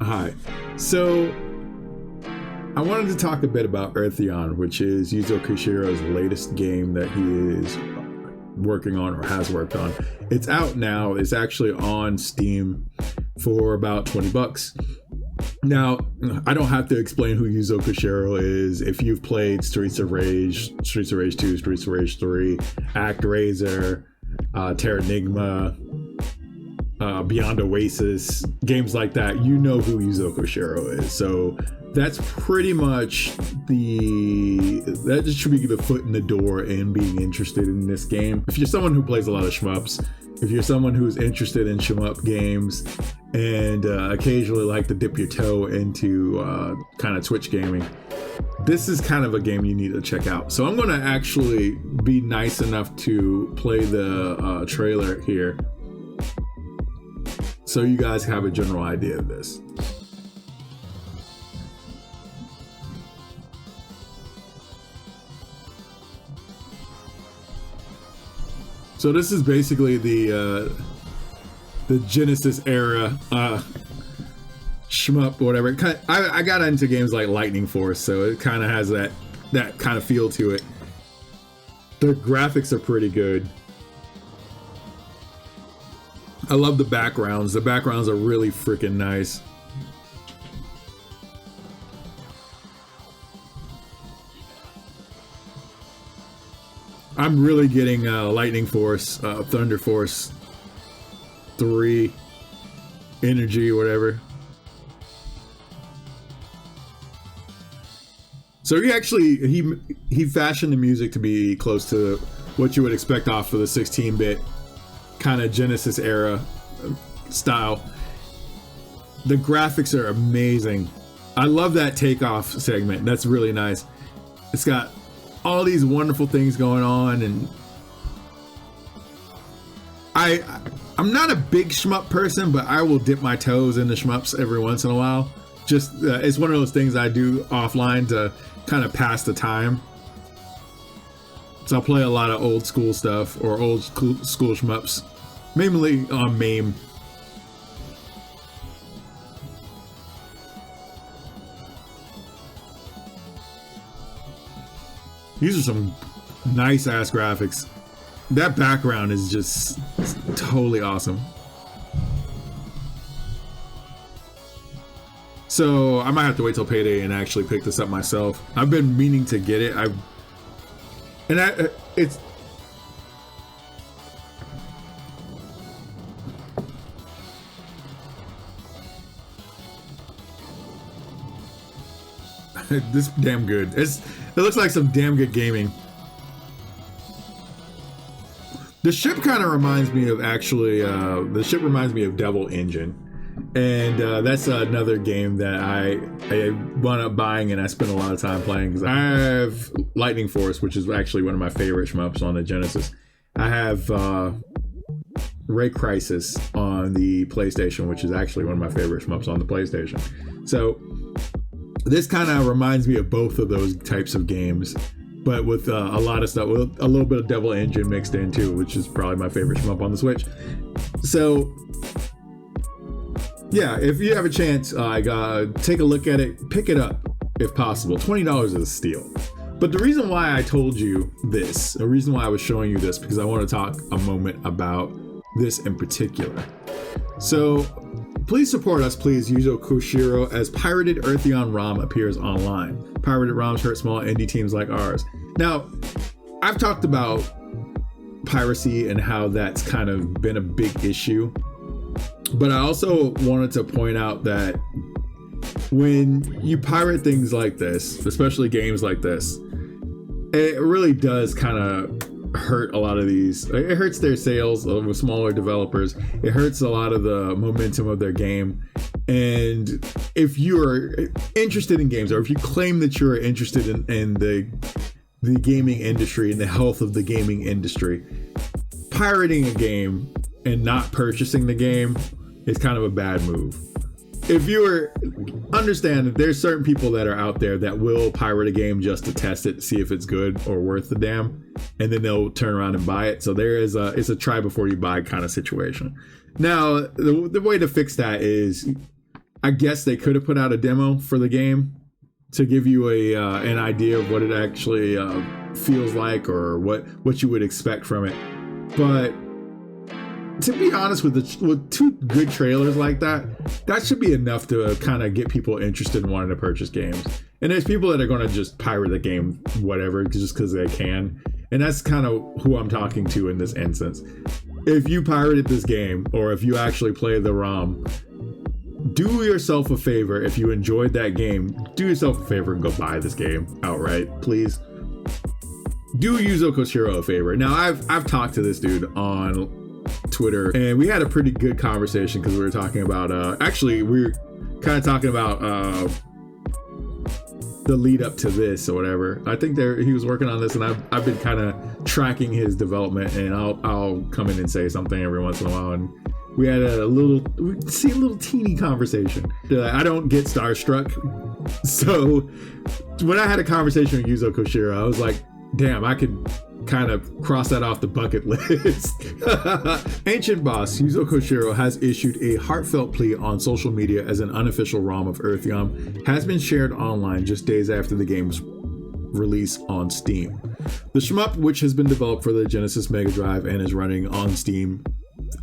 Hi. So I wanted to talk a bit about Earthion, which is Yuzo Koshiro's latest game that he is working on or has worked on. It's out now. It's actually on Steam for about $20. Now, I don't have to explain who Yuzo Koshiro is. If you've played Streets of Rage 2, Streets of Rage 3, ActRaiser, Terranigma, Beyond Oasis, games like that, you know who Yuzo Koshiro is. So that's pretty much that just should be the foot in the door in being interested in this game. If you're someone who plays a lot of shmups, if you're someone who's interested in shmup games and occasionally like to dip your toe into kind of Twitch gaming, this is kind of a game you need to check out. So I'm going to actually be nice enough to play the trailer here so you guys have a general idea of this. So this is basically the Genesis era shmup, whatever. I got into games like Lightning Force, so it kind of has that kind of feel to it. The graphics are pretty good. I love the backgrounds. The backgrounds are really freaking nice. I'm really getting Lightning Force, Thunder Force 3 energy, whatever. So he fashioned the music to be close to what you would expect off of the 16-bit kind of Genesis era style. The graphics are amazing. I love that takeoff segment. That's really nice. It's got all these wonderful things going on, and I'm not a big shmup person, but I will dip my toes into shmups every once in a while. Just it's one of those things I do offline to kind of pass the time. So I'll play a lot of old school stuff or old school shmups, mainly on MAME. These are some nice ass graphics. That background is just totally awesome. So I might have to wait till payday and actually pick this up myself. I've been meaning to get it. It's this damn good. It looks like some damn good gaming. The ship kind of reminds me of Devil Engine. And that's another game that I wound up buying and I spent a lot of time playing because I have Lightning Force, which is actually one of my favorite shmups on the Genesis. I have Ray Crisis on the PlayStation, which is actually one of my favorite shmups on the PlayStation. So this kind of reminds me of both of those types of games, but with a lot of stuff, with a little bit of Devil Engine mixed in too, which is probably my favorite shmup on the Switch. So yeah, if you have a chance, take a look at it, pick it up if possible. $20 is a steal. But the reason why I told you this, the reason why I was showing you this, because I want to talk a moment about this in particular. So please support us, please. Yuzo Koshiro, as pirated Earthion ROM appears online. Pirated ROMs hurt small indie teams like ours. Now, I've talked about piracy and how that's kind of been a big issue. But I also wanted to point out that when you pirate things like this, especially games like this, it really does kind of hurt a lot of these. It hurts their sales of smaller developers. It hurts a lot of the momentum of their game. And if you're interested in games, or if you claim that you're interested in the gaming industry and the health of the gaming industry, pirating a game and not purchasing the game is kind of a bad move. If you understand that there's certain people that are out there that will pirate a game just to test it, see if it's good or worth the damn, and then they'll turn around and buy it. So it's a try before you buy kind of situation. Now, the way to fix that is, I guess they could have put out a demo for the game to give you an idea of what it actually feels like or what you would expect from it. But to be honest, with two good trailers like that, that should be enough to kind of get people interested in wanting to purchase games. And there's people that are going to just pirate the game, whatever, just because they can. And that's kind of who I'm talking to in this instance. If you pirated this game, or if you actually played the ROM, do yourself a favor. If you enjoyed that game, do yourself a favor and go buy this game outright, please. Do Yuzo Koshiro a favor. Now, I've talked to this dude on Twitter, and we had a pretty good conversation because we were talking about actually we were kind of talking about the lead up to this or whatever. I think he was working on this, and I've been kind of tracking his development, and I'll come in and say something every once in a while, and we had a little teeny conversation. I don't get starstruck, so when I had a conversation with Yuzo Koshiro, I was like, damn, I could kind of cross that off the bucket list. Ancient boss Yuzo Koshiro has issued a heartfelt plea on social media as an unofficial ROM of Earthion has been shared online just days after the game's release on Steam. The shmup, which has been developed for the Genesis Mega Drive and is running on Steam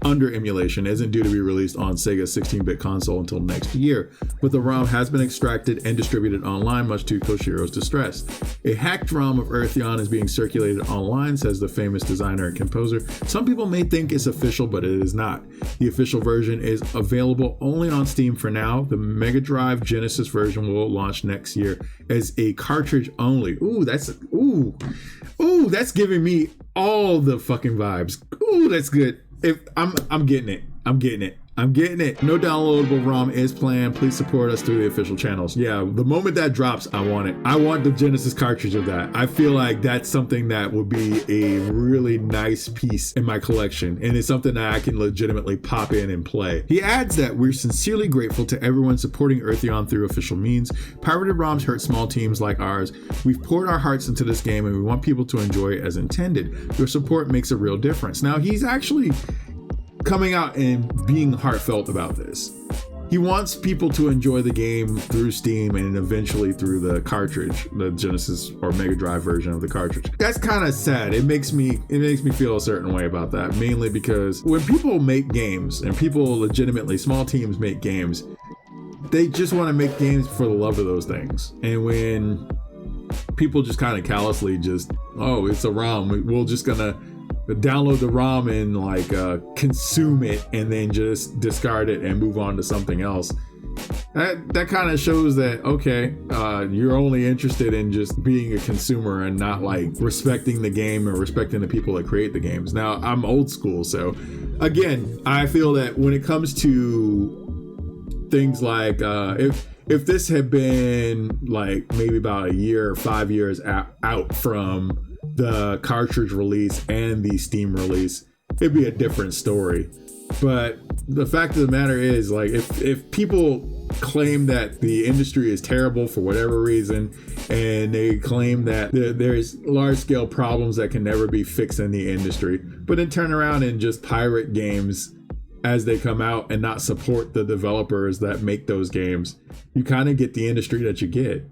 under emulation, isn't due to be released on Sega's 16-bit console until next year, but the ROM has been extracted and distributed online, much to Koshiro's distress. A hacked ROM of Earthion is being circulated online, says the famous designer and composer. Some people may think it's official, but it is not. The official version is available only on Steam for now. The Mega Drive Genesis version will launch next year as a cartridge only. That's giving me all the fucking vibes. Ooh, that's good. If I'm getting it. No downloadable ROM is planned. Please support us through the official channels. Yeah, the moment that drops, I want it. I want the Genesis cartridge of that. I feel like that's something that would be a really nice piece in my collection, and it's something that I can legitimately pop in and play. He adds that we're sincerely grateful to everyone supporting Earthion through official means. Pirated ROMs hurt small teams like ours. We've poured our hearts into this game, and we want people to enjoy it as intended. Your support makes a real difference. Now, he's actually coming out and being heartfelt about this. He wants people to enjoy the game through Steam and eventually through the cartridge, the Genesis or Mega Drive version of the cartridge. That's kind of sad. It makes me feel a certain way about that, mainly because when people make games, and people legitimately, small teams make games, they just want to make games for the love of those things. And when people just kind of callously just, oh, it's a ROM, we're just gonna download the ROM and consume it and then just discard it and move on to something else. That kind of shows that, okay, you're only interested in just being a consumer and not like respecting the game and respecting the people that create the games. Now, I'm old school, so again, I feel that when it comes to things like if this had been like maybe about a year or 5 years out from the cartridge release and the Steam release, it'd be a different story. But the fact of the matter is, like, if people claim that the industry is terrible for whatever reason, and they claim that there's large-scale problems that can never be fixed in the industry, but then turn around and just pirate games as they come out and not support the developers that make those games, you kind of get the industry that you get.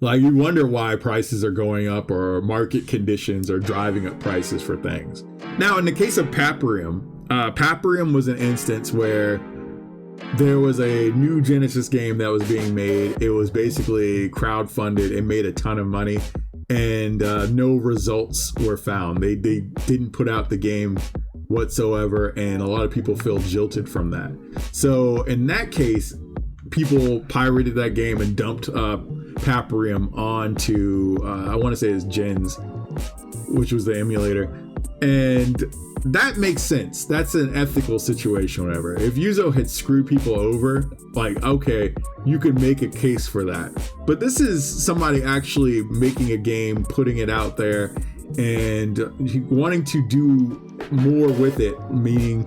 Like, you wonder why prices are going up or market conditions are driving up prices for things. Now, in the case of Papyrium was an instance where there was a new Genesis game that was being made. It was basically crowdfunded. It made a ton of money, and no results were found. They didn't put out the game whatsoever, and a lot of people feel jilted from that. So in that case, people pirated that game and dumped Papyrium onto I want to say it's Gens, which was the emulator, and that makes sense. That's an ethical situation, whatever. If Yuzo had screwed people over, like, okay, you could make a case for that. But this is somebody actually making a game, putting it out there, and wanting to do more with it, meaning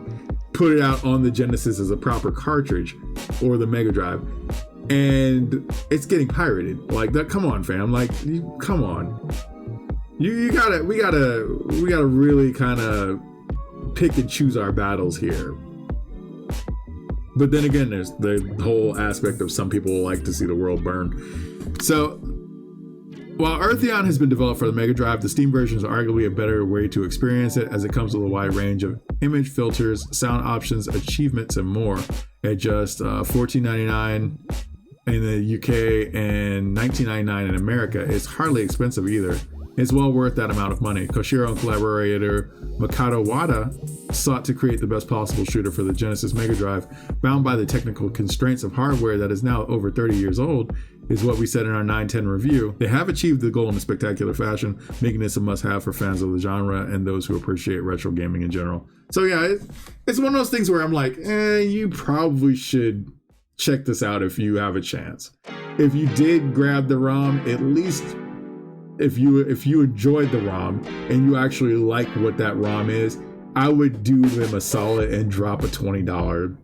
put it out on the Genesis as a proper cartridge or the Mega Drive, and it's getting pirated. Like, that, come on, fam. Like, come on. We gotta really kind of pick and choose our battles here. But then again, there's the whole aspect of some people like to see the world burn. So while Earthion has been developed for the Mega Drive, the Steam version is arguably a better way to experience it, as it comes with a wide range of image filters, sound options, achievements, and more at just $14.99 in the UK and $19.99 in America. It's hardly expensive either. It's well worth that amount of money. Koshiro and collaborator Makoto Wada sought to create the best possible shooter for the Genesis Mega Drive, bound by the technical constraints of hardware that is now over 30 years old, is what we said in our 910 review. They have achieved the goal in a spectacular fashion, making this a must-have for fans of the genre and those who appreciate retro gaming in general. So yeah, it's one of those things where I'm like, you probably should check this out if you have a chance. If you did grab the ROM, at least if you enjoyed the ROM and you actually like what that ROM is, I would do them a solid and drop a $20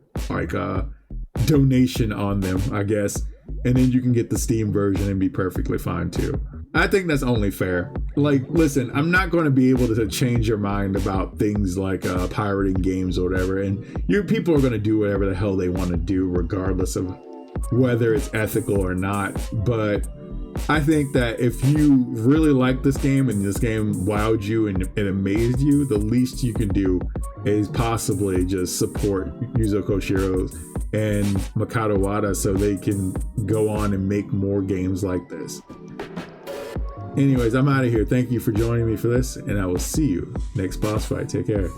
donation on them, I guess, and then you can get the Steam version and be perfectly fine too. I think that's only fair. Like, listen, I'm not going to be able to change your mind about things like pirating games or whatever, and people are going to do whatever the hell they want to do regardless of whether it's ethical or not. But I think that if you really like this game and this game wowed you and it amazed you, the least you can do is possibly just support Yuzo Koshiro and Makoto Wada so they can go on and make more games like this. Anyways, I'm out of here. Thank you for joining me for this, and I will see you next boss fight. Take care.